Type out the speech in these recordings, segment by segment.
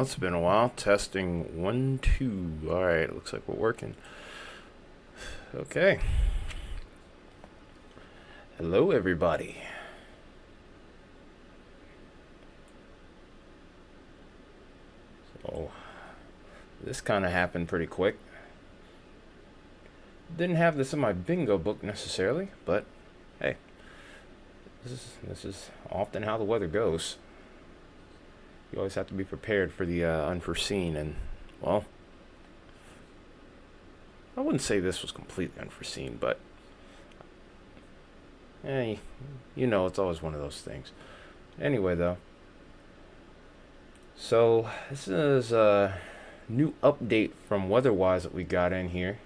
Well, it's been a while. Testing 1, 2. Alright, looks like we're working. Okay. Hello, everybody. So, this kind of happened pretty quick. Didn't have this in my bingo book necessarily, but hey, this is often how the weather goes. You always have to be prepared for the unforeseen, and, well, I wouldn't say this was completely unforeseen, but, you know, it's always one of those things. Anyway, though, so this is a new update from WeatherWise that we got in here.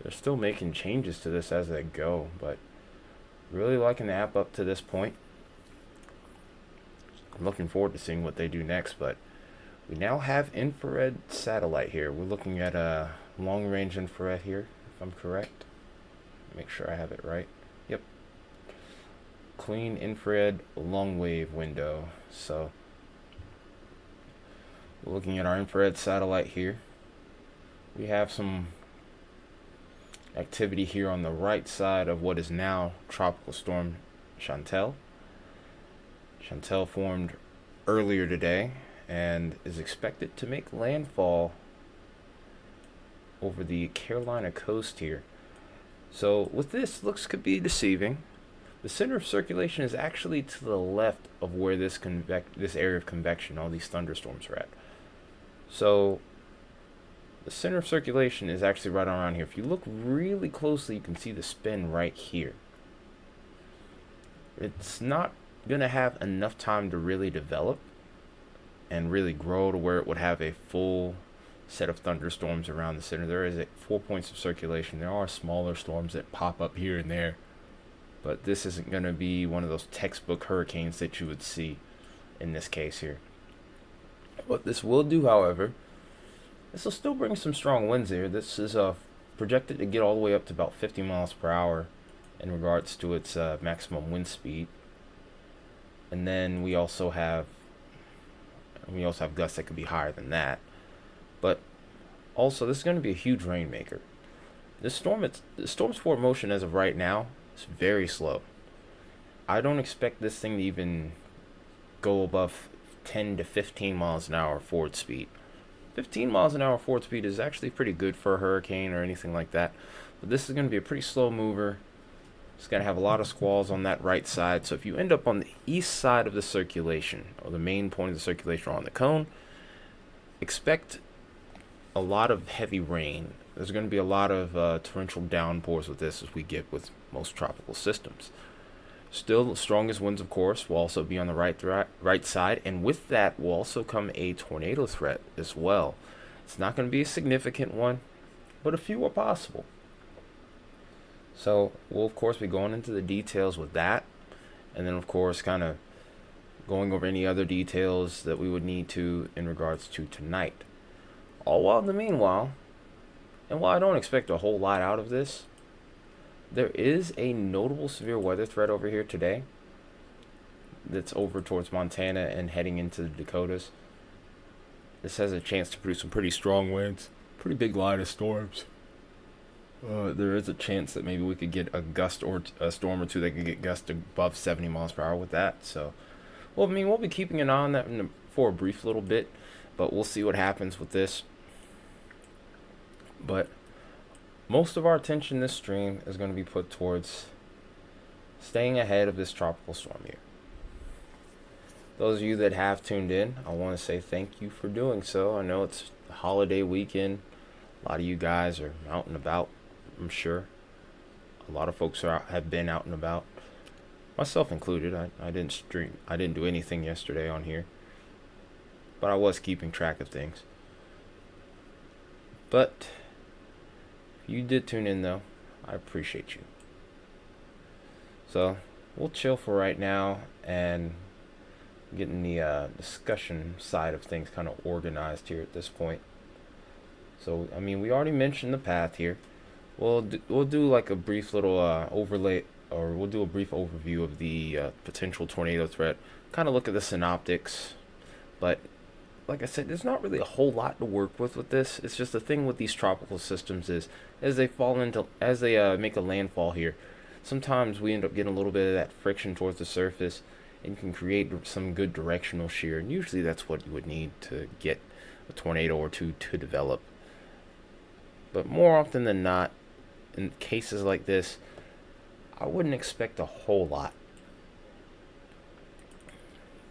They're still making changes to this as they go, but really liking the app up to this point. I'm looking forward to seeing what they do next, but we now have infrared satellite here. We're looking at a long-range infrared here, if I'm correct. Make sure I have it right. Yep. Clean infrared long wave window. So we're looking at our infrared satellite here. We have some activity here on the right side of what is now Tropical Storm Chantal. Chantal formed earlier today and is expected to make landfall over the Carolina coast here. So with this, looks could be deceiving. The center of circulation is actually to the left of where this area of convection, all these thunderstorms are at. So the center of circulation is actually right around here. If you look really closely, you can see the spin right here. It's not going to have enough time to really develop and really grow to where it would have a full set of thunderstorms around the center. There is 4 points of circulation. There are smaller storms that pop up here and there, but this isn't going to be one of those textbook hurricanes that you would see in this case here. What this will do, however, this will still bring some strong winds here. This is projected to get all the way up to about 50 miles per hour in regards to its maximum wind speed. And then we also have gusts that could be higher than that. But also, this is going to be a huge rainmaker. The storm's forward motion as of right now is very slow. I don't expect this thing to even go above 10 to 15 miles an hour forward speed. 15 miles an hour forward speed is actually pretty good for a hurricane or anything like that. But this is going to be a pretty slow mover. It's going to have a lot of squalls on that right side. So if you end up on the east side of the circulation, or the main point of the circulation on the cone, expect a lot of heavy rain. There's going to be a lot of torrential downpours with this, as we get with most tropical systems. Still, the strongest winds, of course, will also be on the right side. And with that will also come a tornado threat as well. It's not going to be a significant one, but a few are possible. So we'll, of course, be going into the details with that. And then, of course, kind of going over any other details that we would need to in regards to tonight. All while in the meanwhile, and while I don't expect a whole lot out of this, there is a notable severe weather threat over here today that's over towards Montana and heading into the Dakotas. This has a chance to produce some pretty strong winds, pretty big line of storms. There is a chance that maybe we could get a gust or a storm or two that could get gusts above 70 miles per hour with that. So, well, I mean, we'll be keeping an eye on that for a brief little bit, but we'll see what happens with this. But most of our attention this stream is going to be put towards staying ahead of this tropical storm here. Those of you that have tuned in, I want to say thank you for doing so. I know it's the holiday weekend. A lot of you guys are out and about, I'm sure. A lot of folks have been out and about, myself included. I didn't stream. I didn't do anything yesterday on here, but I was keeping track of things. But if you did tune in, though, I appreciate you. So we'll chill for right now and getting the discussion side of things kind of organized here at this point. So, I mean, we already mentioned the path here. We'll do like a brief little overlay, or we'll do a brief overview of the potential tornado threat. Kind of look at the synoptics, but like I said, there's not really a whole lot to work with this. It's just the thing with these tropical systems is as they fall into as they make a landfall here, sometimes we end up getting a little bit of that friction towards the surface and can create some good directional shear. And usually that's what you would need to get a tornado or two to develop. But more often than not, in cases like this, I wouldn't expect a whole lot.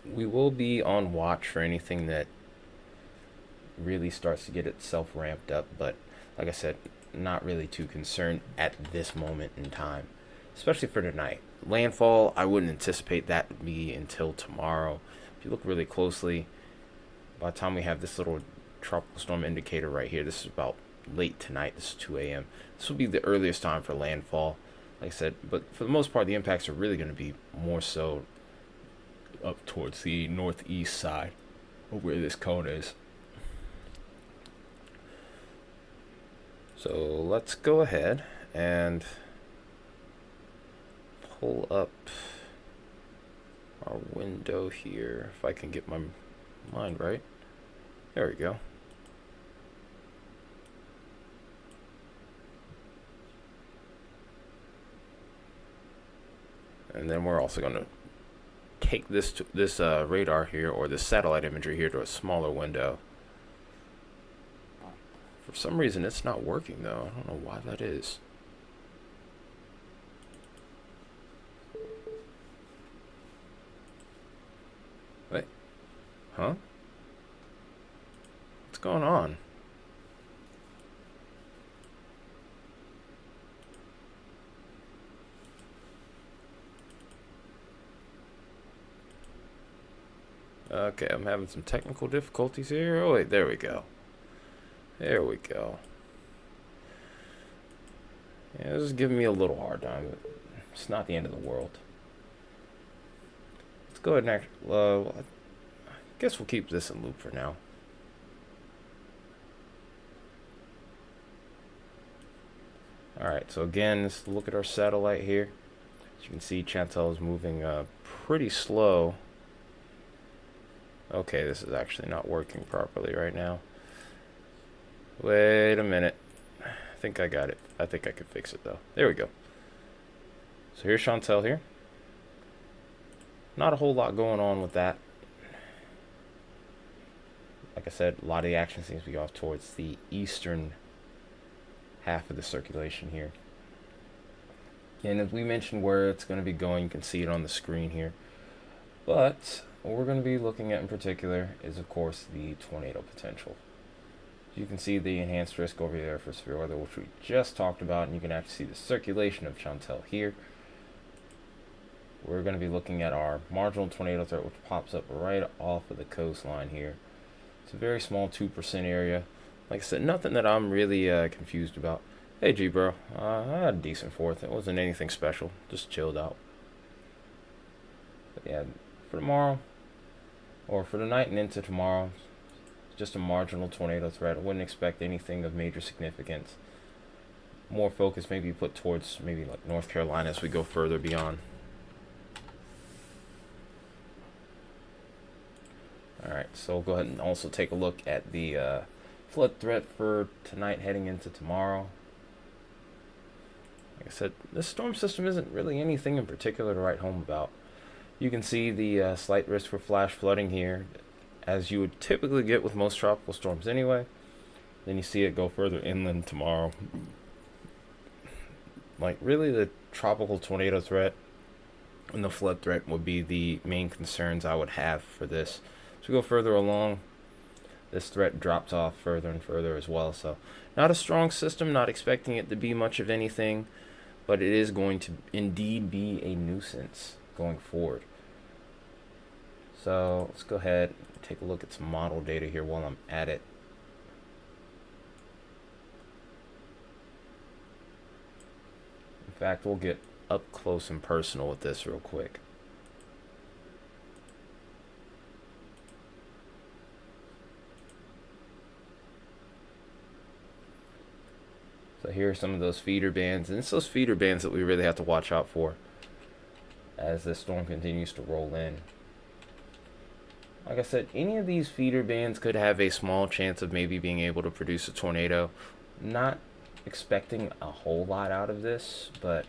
We will be on watch for anything that really starts to get itself ramped up, but like I said, not really too concerned at this moment in time, especially for tonight. Landfall, I wouldn't anticipate that to be until tomorrow. If you look really closely, by the time we have this little tropical storm indicator right here, this is about late tonight. This is 2 a.m. This will be the earliest time for landfall, like I said, but for the most part, the impacts are really going to be more so up towards the northeast side of where this cone is. So let's go ahead and pull up our window here, if I can get my mind right. There we go. And then we're also going to take this radar here, or this satellite imagery here, to a smaller window. For some reason, it's not working though. I don't know why that is. Wait. Huh? What's going on? Okay, I'm having some technical difficulties here. Oh wait, there we go. There we go. Yeah, this is giving me a little hard time, but it's not the end of the world. Let's go ahead and I guess we'll keep this in loop for now. Alright, so again, let's look at our satellite here. As you can see, Chantal is moving pretty slow. Okay, this is actually not working properly right now. Wait a minute. I think I got it. I think I could fix it though. There we go. So here's Chantal here. Not a whole lot going on with that. Like I said, a lot of the action seems to be off towards the eastern half of the circulation here. And as we mentioned where it's going to be going, you can see it on the screen here. But what we're going to be looking at in particular is, of course, the tornado potential. You can see the enhanced risk over there for severe weather, which we just talked about, and you can actually see the circulation of Chantal here. We're going to be looking at our marginal tornado threat, which pops up right off of the coastline here. It's a very small 2% area. Like I said, nothing that I'm really confused about. Hey, G bro, I had a decent fourth. It wasn't anything special, just chilled out. But yeah, for tomorrow, or for tonight and into tomorrow, just a marginal tornado threat. I wouldn't expect anything of major significance. More focus maybe put towards maybe like North Carolina as we go further beyond. Alright, so we'll go ahead and also take a look at the flood threat for tonight heading into tomorrow. Like I said, this storm system isn't really anything in particular to write home about. You can see the slight risk for flash flooding here, as you would typically get with most tropical storms anyway. Then you see it go further inland tomorrow. Like, really, the tropical tornado threat and the flood threat would be the main concerns I would have for this. As we go further along, this threat drops off further and further as well. So, not a strong system, not expecting it to be much of anything, but it is going to indeed be a nuisance going forward. So let's go ahead and take a look at some model data here while I'm at it. In fact, we'll get up close and personal with this real quick. So here are some of those feeder bands, and it's those feeder bands that we really have to watch out for as this storm continues to roll in. like I said, any of these feeder bands could have a small chance of maybe being able to produce a tornado. Not expecting a whole lot out of this, but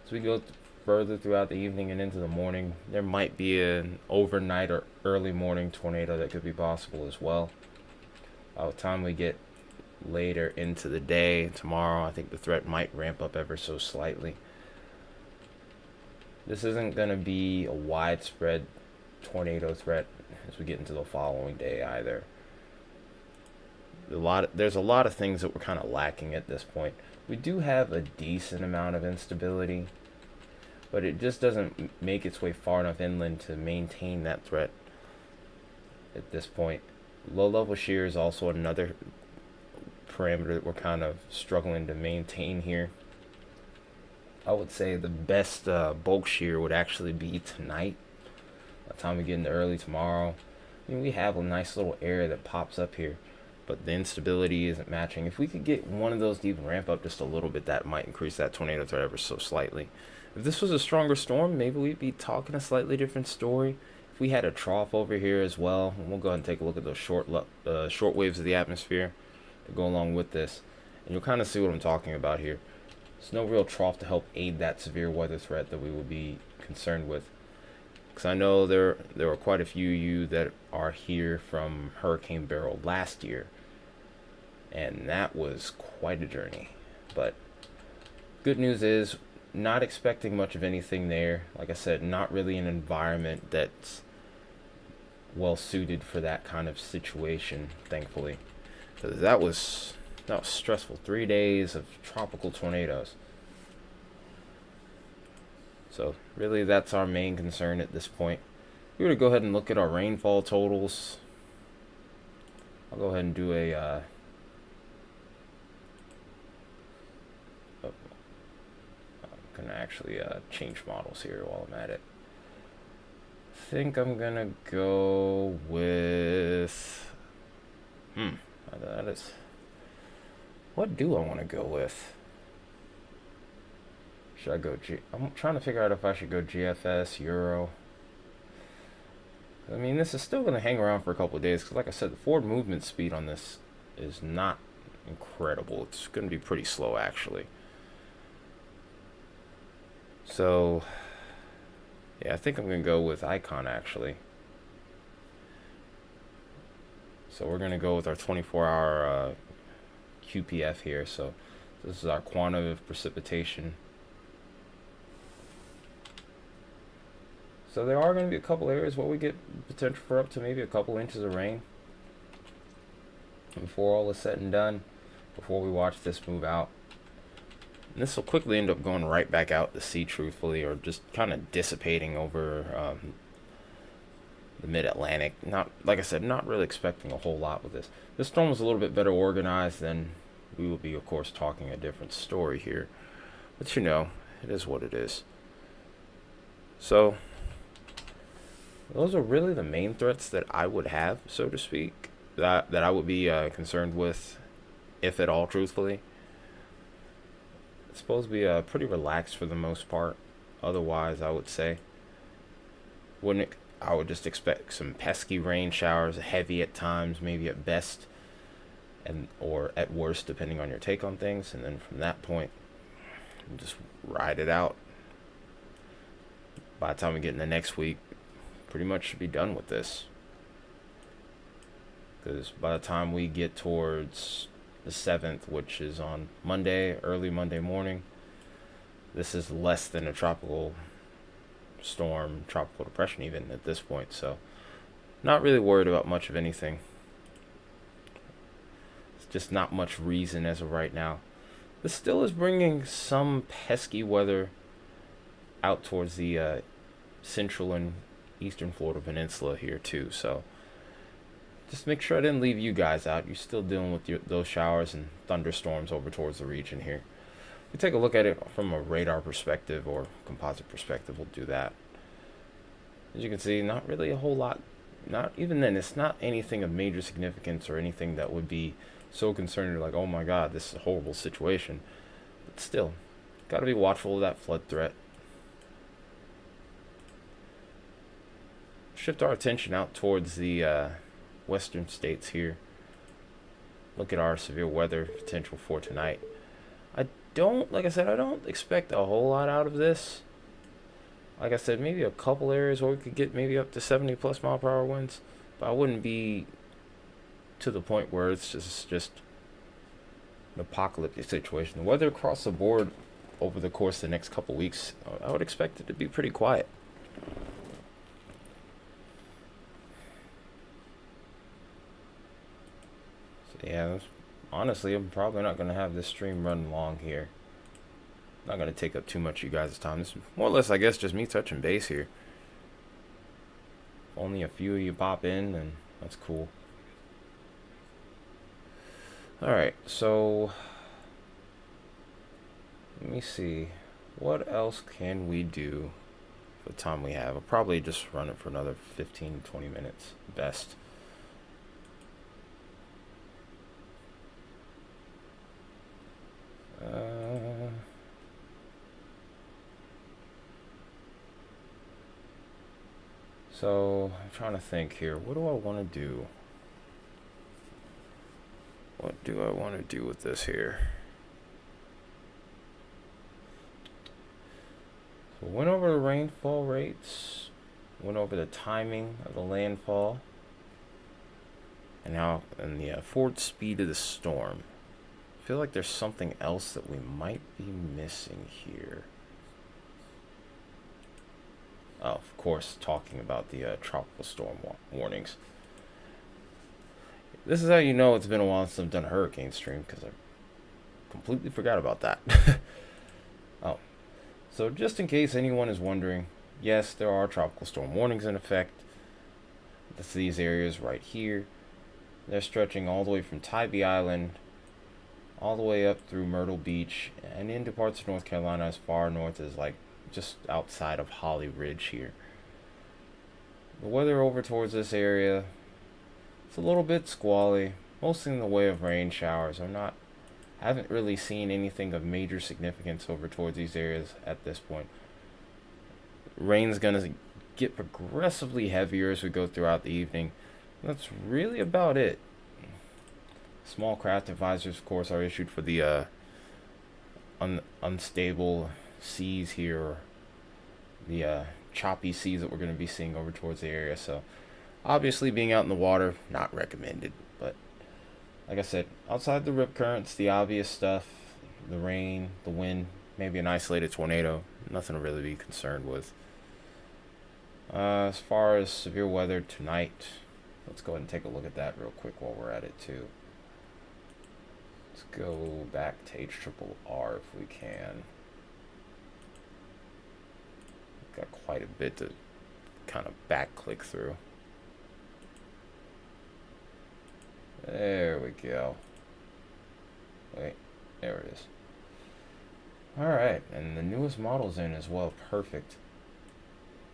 as we go further throughout the evening and into the morning, there might be an overnight or early morning tornado that could be possible as well. By the time we get later into the day tomorrow, I think the threat might ramp up ever so slightly. This isn't going to be a widespread tornado threat as we get into the following day either. There's a lot of things that we're kind of lacking at this point. We do have a decent amount of instability, but it just doesn't make its way far enough inland to maintain that threat at this point. Low level shear is also another parameter that we're kind of struggling to maintain here. I would say the best bulk shear would actually be tonight. By the time we get into early tomorrow, I mean, we have a nice little area that pops up here, but the instability isn't matching. If we could get one of those to even ramp up just a little bit, that might increase that tornado threat ever so slightly. If this was a stronger storm, maybe we'd be talking a slightly different story. If we had a trough over here as well, and we'll go ahead and take a look at those short waves of the atmosphere that go along with this, and you'll kind of see what I'm talking about here. There's no real trough to help aid that severe weather threat that we will be concerned with. Because I know there are quite a few of you that are here from Hurricane Beryl last year, and that was quite a journey. But good news is, not expecting much of anything there. Like I said, not really an environment that's well suited for that kind of situation, thankfully. Because that was stressful. 3 days of tropical tornadoes. So really that's our main concern at this point. We're going to go ahead and look at our rainfall totals. I'll go ahead and do I'm going to actually change models here while I'm at it. I think I'm going to go with... that is... What do I want to go with? Should I go I'm trying to figure out if I should go GFS, Euro. I mean, this is still going to hang around for a couple of days, because like I said, the forward movement speed on this is not incredible. It's going to be pretty slow, actually. So, yeah, I think I'm going to go with Icon, actually. So we're going to go with our 24-hour QPF here. So this is our quantitative precipitation. So there are going to be a couple areas where we get potential for up to maybe a couple inches of rain before all is said and done, before we watch this move out. And this will quickly end up going right back out to sea, truthfully, or just kind of dissipating over the mid-Atlantic. Not, like I said, not really expecting a whole lot with this. This storm was a little bit better organized, then we will be, of course, talking a different story here. But you know, it is what it is. So those are really the main threats that I would have, so to speak, that I would be concerned with, if at all, truthfully. It's supposed to be pretty relaxed for the most part. Otherwise, I would say, I would just expect some pesky rain showers, heavy at times, maybe at best, or at worst, depending on your take on things. And then from that point, just ride it out. By the time we get into next week, pretty much should be done with this. Because by the time we get towards the 7th, which is on Monday, early Monday morning, this is less than a tropical storm, tropical depression even at this point. So not really worried about much of anything. It's just not much reason as of right now. This still is bringing some pesky weather out towards the central and eastern Florida peninsula here too. So just make sure I didn't leave you guys out. You're still dealing with those showers and thunderstorms over towards the region here. We take a look at it from a radar perspective or composite perspective. We'll do that. As you can see, not really a whole lot. Not even then, it's not anything of major significance or anything that would be so concerning, like, oh my god, this is a horrible situation. But still, got to be watchful of that flood threat. shift our attention out towards the western states here. Look at our severe weather potential for tonight. Like I said, I don't expect a whole lot out of this. Like I said, maybe a couple areas where we could get maybe up to 70 plus mile per hour winds, but I wouldn't be to the point where it's just an apocalyptic situation. The weather across the board over the course of the next couple weeks, I would expect it to be pretty quiet. So yeah, honestly, I'm probably not going to have this stream run long here. Not going to take up too much of you guys' time. This is more or less, I guess, just me touching base here. Only a few of you pop in, and that's cool. Alright, so let me see. What else can we do for the time we have? I'll probably just run it for another 15 to 20 minutes, best. So, I'm trying to think here. What do I want to do? What do I want to do with this here? So, went over the rainfall rates. Went over the timing of the landfall. And now, and the forward speed of the storm. I feel like there's something else that we might be missing here. Oh, of course, talking about the tropical storm warnings. This is how you know it's been a while since I've done a hurricane stream, because I completely forgot about that. Oh, so just in case anyone is wondering, yes, there are tropical storm warnings in effect. That's these areas right here. They're stretching all the way from Tybee Island, all the way up through Myrtle Beach, and into parts of North Carolina as far north as like just outside of Holly Ridge here. The weather over towards this area, it's a little bit squally, mostly in the way of rain showers. Haven't really seen anything of major significance over towards these areas at this point. Rain's gonna get progressively heavier as we go throughout the evening. That's really about it. Small craft advisories, of course, are issued for the unstable seas here, or the choppy seas that we're going to be seeing over towards the area. So obviously being out in the water, not recommended. But like I said, outside the rip currents, the obvious stuff, the rain, the wind, maybe an isolated tornado, nothing to really be concerned with. As far as severe weather tonight, let's go ahead and take a look at that real quick while we're at it too. Let's go back to HRRR if we can. Got quite a bit to kind of back click through. There we go. Wait, there it is. Alright, and the newest model's in as well. Perfect.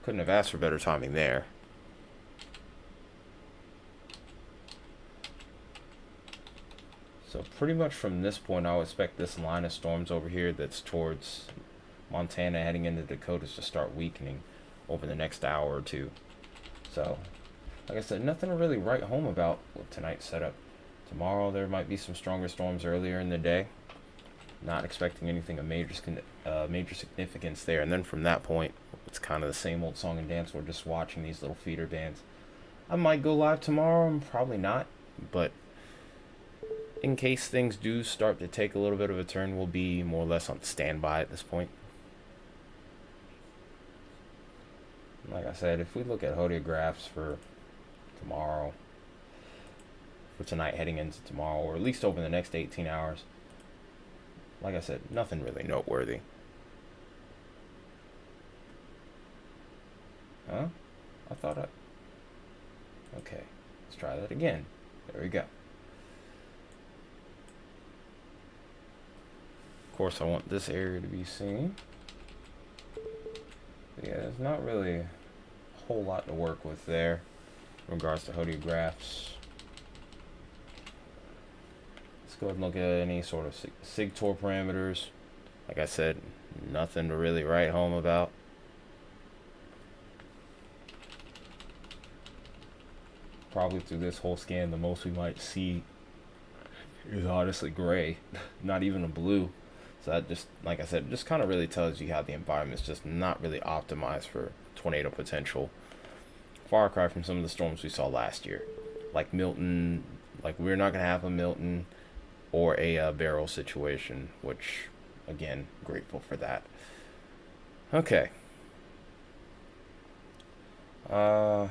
Couldn't have asked for better timing there. So pretty much from this point, I would expect this line of storms over here that's towards Montana heading into Dakotas to start weakening over the next hour or two. So, like I said, nothing to really write home about with tonight's setup. Tomorrow there might be some stronger storms earlier in the day. Not expecting anything of major significance there. And then from that point, it's kind of the same old song and dance. We're just watching these little feeder bands. I might go live tomorrow, I'm probably not. But in case things do start to take a little bit of a turn, we'll be more or less on standby at this point. Like I said, if we look at hodiographs for tomorrow, for tonight heading into tomorrow, or at least over the next 18 hours, like I said, nothing really noteworthy. Huh? I thought okay, let's try that again. There we go. Of course, I want this area to be seen. But yeah, there's not really a whole lot to work with there in regards to hodiographs. Let's go ahead and look at any sort of SIGTOR parameters. Like I said, nothing to really write home about. probably through this whole scan, the most we might see is honestly gray, not even a blue. So that just, like I said, just kind of really tells you how the environment's just not really optimized for tornado potential. Far cry from some of the storms we saw last year, like Milton. Like we're not gonna have a Milton or a Beryl situation, which again, grateful for that. Okay. Man,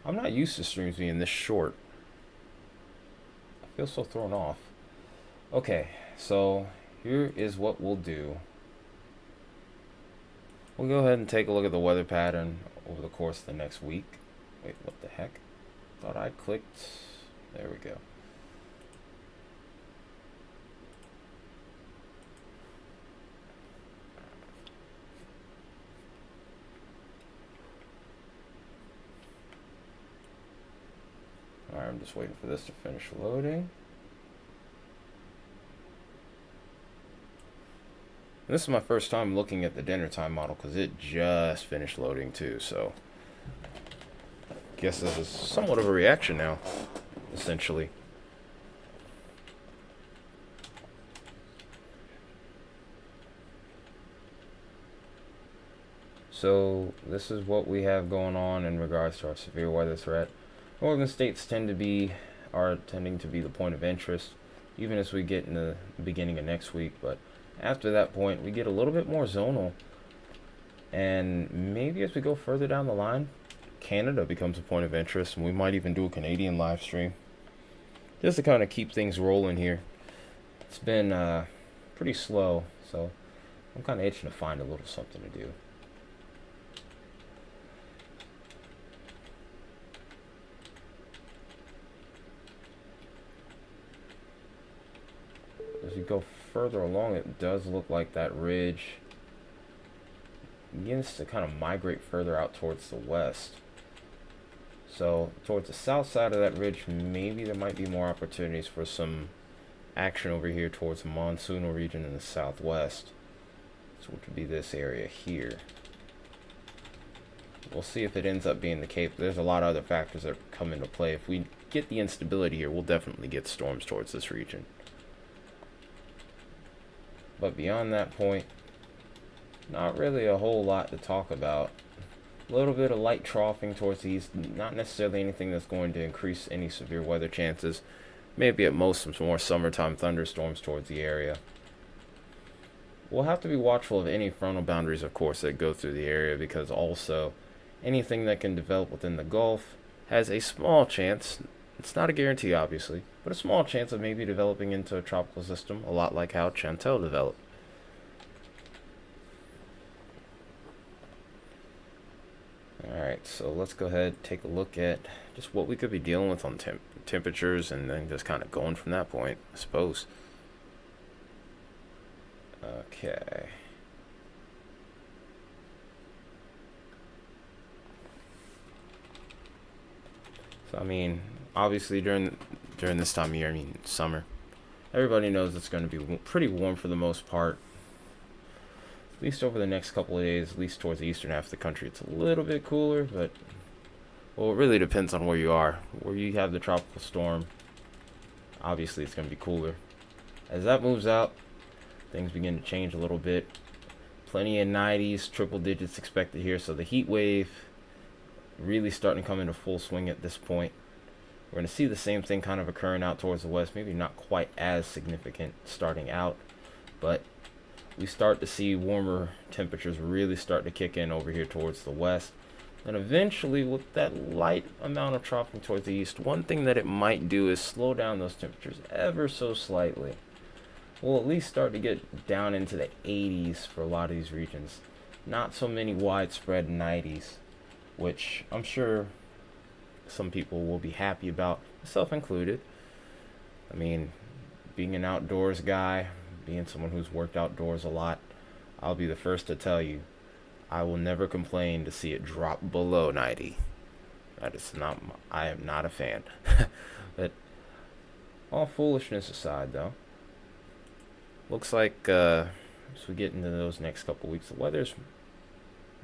I'm not used to streams being this short. I feel so thrown off. Okay, so here is what we'll do. We'll go ahead and take a look at the weather pattern over the course of the next week. Wait, what the heck? Thought I clicked. There we go. Alright, I'm just waiting for this to finish loading. This is my first time looking at the dinner time model because it just finished loading too, so guess this is somewhat of a reaction now, essentially. So this is what we have going on in regards to our severe weather threat. Northern states are tending to be the point of interest, even as we get in the beginning of next week. But after that point, we get a little bit more zonal, and maybe as we go further down the line, Canada becomes a point of interest, and we might even do a Canadian live stream, just to kind of keep things rolling here. It's been pretty slow, so I'm kind of itching to find a little something to do. As you go further along, it does look like that ridge begins to kind of migrate further out towards the west. So towards the south side of that ridge, maybe there might be more opportunities for some action over here towards the monsoonal region in the southwest. So which would be this area here. We'll see if it ends up being the case. There's a lot of other factors that come into play. If we get the instability here, we'll definitely get storms towards this region. But beyond that point, not really a whole lot to talk about. A little bit of light troughing towards the east, not necessarily anything that's going to increase any severe weather chances. Maybe at most some more summertime thunderstorms towards the area. We'll have to be watchful of any frontal boundaries, of course, that go through the area, because also anything that can develop within the Gulf has a small chance, it's not a guarantee obviously, but a small chance of maybe developing into a tropical system, a lot like how Chantal developed. Alright, so let's go ahead and take a look at just what we could be dealing with on temperatures, and then just kind of going from that point, I suppose. Okay. So I mean, obviously during this time of year, I mean summer, everybody knows it's going to be pretty warm for the most part. At least over the next couple of days, at least towards the eastern half of the country, it's a little bit cooler, but well, it really depends on where you are. Where you have the tropical storm, obviously it's going to be cooler. As that moves out, things begin to change a little bit. Plenty of 90s, triple digits expected here, so the heat wave really starting to come into full swing at this point. We're going to see the same thing kind of occurring out towards the west, maybe not quite as significant starting out, but we start to see warmer temperatures really start to kick in over here towards the west. And eventually, with that light amount of troughing towards the east, one thing that it might do is slow down those temperatures ever so slightly. We'll at least start to get down into the 80s for a lot of these regions. Not so many widespread 90s, which I'm sure some people will be happy about, myself included. I mean, being an outdoors guy, being someone who's worked outdoors a lot, I'll be the first to tell you, I will never complain to see it drop below 90. That is not, I am not a fan. But all foolishness aside though, looks like as we get into those next couple weeks, the weather's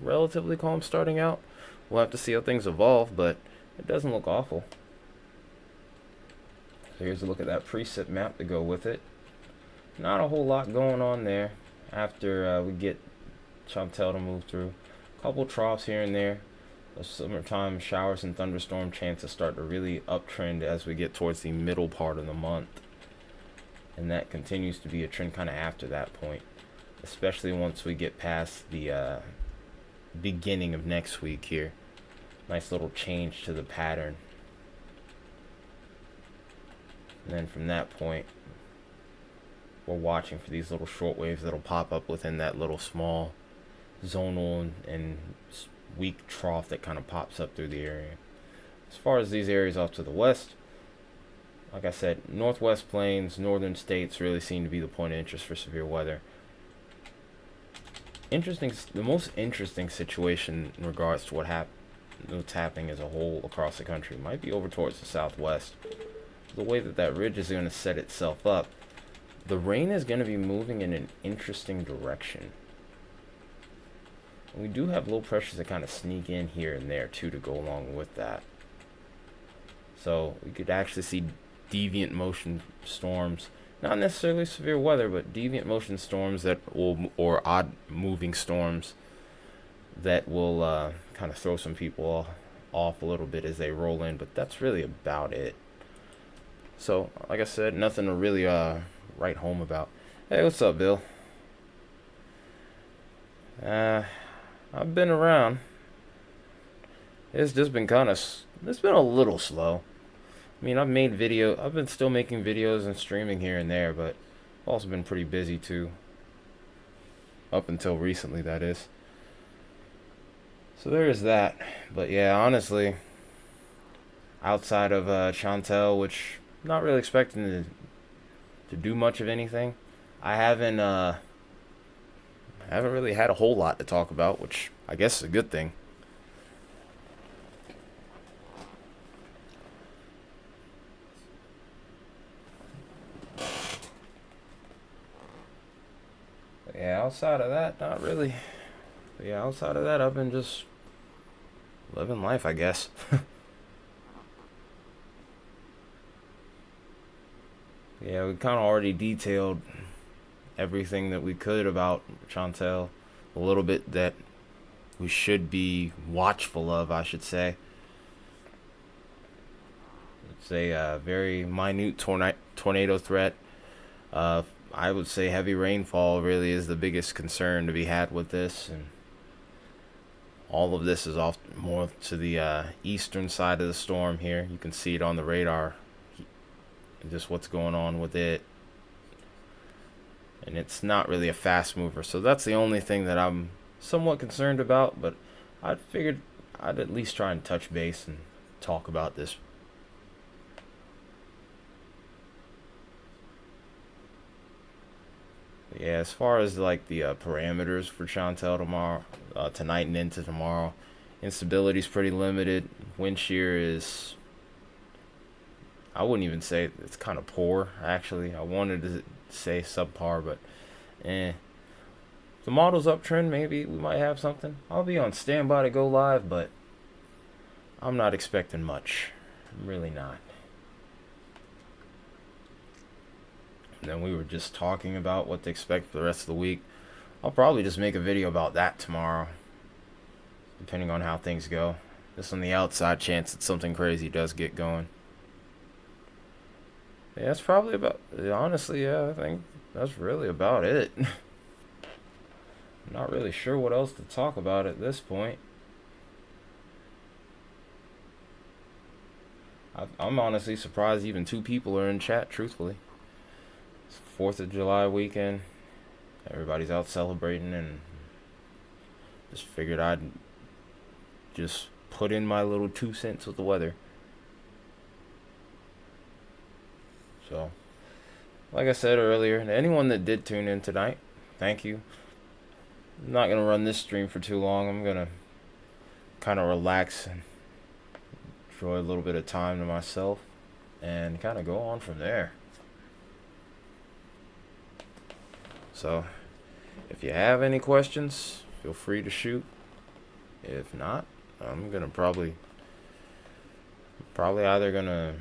relatively calm starting out. We'll have to see how things evolve, but it doesn't look awful. So here's a look at that precip map to go with it. Not a whole lot going on there after we get Chantal to move through. A couple troughs here and there. The summertime showers and thunderstorm chances start to really uptrend as we get towards the middle part of the month. And that continues to be a trend kind of after that point, especially once we get past the beginning of next week here. Nice little change to the pattern. And then from that point, we're watching for these little short waves that'll pop up within that little small zonal and weak trough that kind of pops up through the area. As far as these areas off to the west, like I said, northwest plains, northern states really seem to be the point of interest for severe weather. The most interesting situation in regards to what's happening as a whole across the country might be over towards the southwest. The way that ridge is going to set itself up, the rain is going to be moving in an interesting direction. And we do have low pressures that kind of sneak in here and there too to go along with that. So we could actually see deviant motion storms, not necessarily severe weather, but deviant motion storms or odd moving storms that will kind of throw some people off a little bit as they roll in, but that's really about it. So, like I said, nothing to really write home about. Hey, what's up, Bill? I've been around. It's just been it's been a little slow. I mean, I've been still making videos and streaming here and there, but I've also been pretty busy too. Up until recently, that is. So there is that. But yeah, honestly, outside of Chantal, which I'm not really expecting to do much of anything, I haven't really had a whole lot to talk about, which I guess is a good thing. But yeah, outside of that, not really. But yeah, outside of that, I've been just living life, I guess. Yeah, we kind of already detailed everything that we could about Chantal. A little bit that we should be watchful of, I should say. It's a very minute tornado threat. I would say heavy rainfall really is the biggest concern to be had with this, and all of this is off more to the eastern side of the storm here. You can see it on the radar, just what's going on with it. And it's not really a fast mover, so that's the only thing that I'm somewhat concerned about, but I figured I'd at least try and touch base and talk about this. But yeah, as far as like the parameters for Chantal tomorrow, tonight and into tomorrow, instability is pretty limited. Wind shear is, I wouldn't even say it's kind of poor, actually. I wanted to say subpar, but if the model's uptrend, maybe we might have something. I'll be on standby to go live, but I'm not expecting much. I'm really not. And then we were just talking about what to expect for the rest of the week. I'll probably just make a video about that tomorrow, depending on how things go. Just on the outside chance that something crazy does get going. Yeah, that's probably about, honestly, yeah, I think that's really about it. I'm not really sure what else to talk about at this point. I'm honestly surprised even 2 people are in chat, truthfully. It's 4th of July weekend. Everybody's out celebrating, and just figured I'd just put in my little 2 cents with the weather. So, like I said earlier, to anyone that did tune in tonight, thank you. I'm not going to run this stream for too long. I'm going to kind of relax and enjoy a little bit of time to myself and kind of go on from there. So, if you have any questions, feel free to shoot. If not, I'm gonna probably either gonna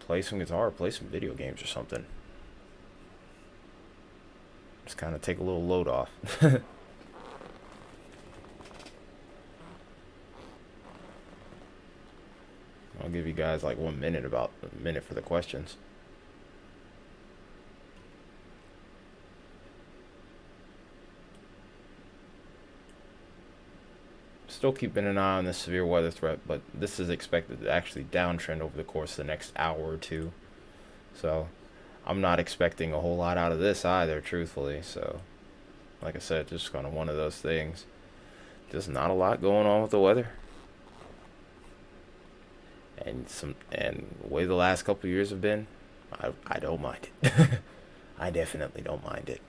play some guitar or play some video games or something. Just kind of take a little load off. I'll give you guys like 1 minute, about a minute for the questions. Still keeping an eye on the severe weather threat, but this is expected to actually downtrend over the course of the next hour or two. So I'm not expecting a whole lot out of this either, truthfully. So, like I said, just kind of one of those things. Just not a lot going on with the weather. And the way the last couple of years have been, I don't mind it. I definitely don't mind it.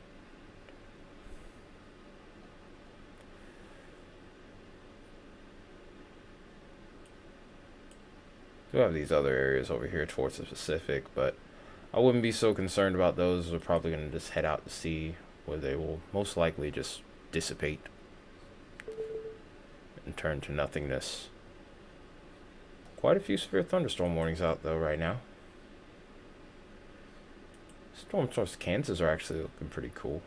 We have these other areas over here towards the Pacific, but I wouldn't be so concerned about those. We're probably going to just head out to sea, where they will most likely just dissipate and turn to nothingness. Quite a few severe thunderstorm warnings out, though, right now. Storm towards Kansas are actually looking pretty cool.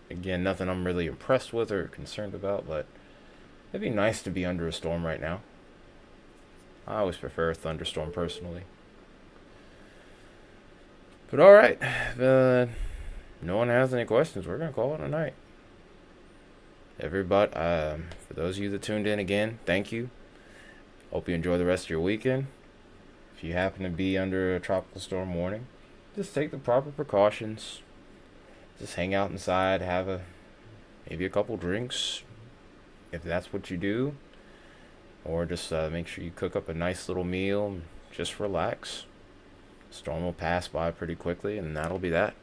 Again, nothing I'm really impressed with or concerned about, but it'd be nice to be under a storm right now. I always prefer a thunderstorm personally. But alright, no one has any questions. We're going to call it a night. Everybody, for those of you that tuned in again, thank you. Hope you enjoy the rest of your weekend. If you happen to be under a tropical storm warning, just take the proper precautions. Just hang out inside, have maybe a couple drinks, if that's what you do. Or just make sure you cook up a nice little meal and just relax. Storm will pass by pretty quickly, and that'll be that.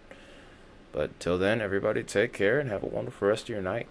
But till then, everybody take care and have a wonderful rest of your night.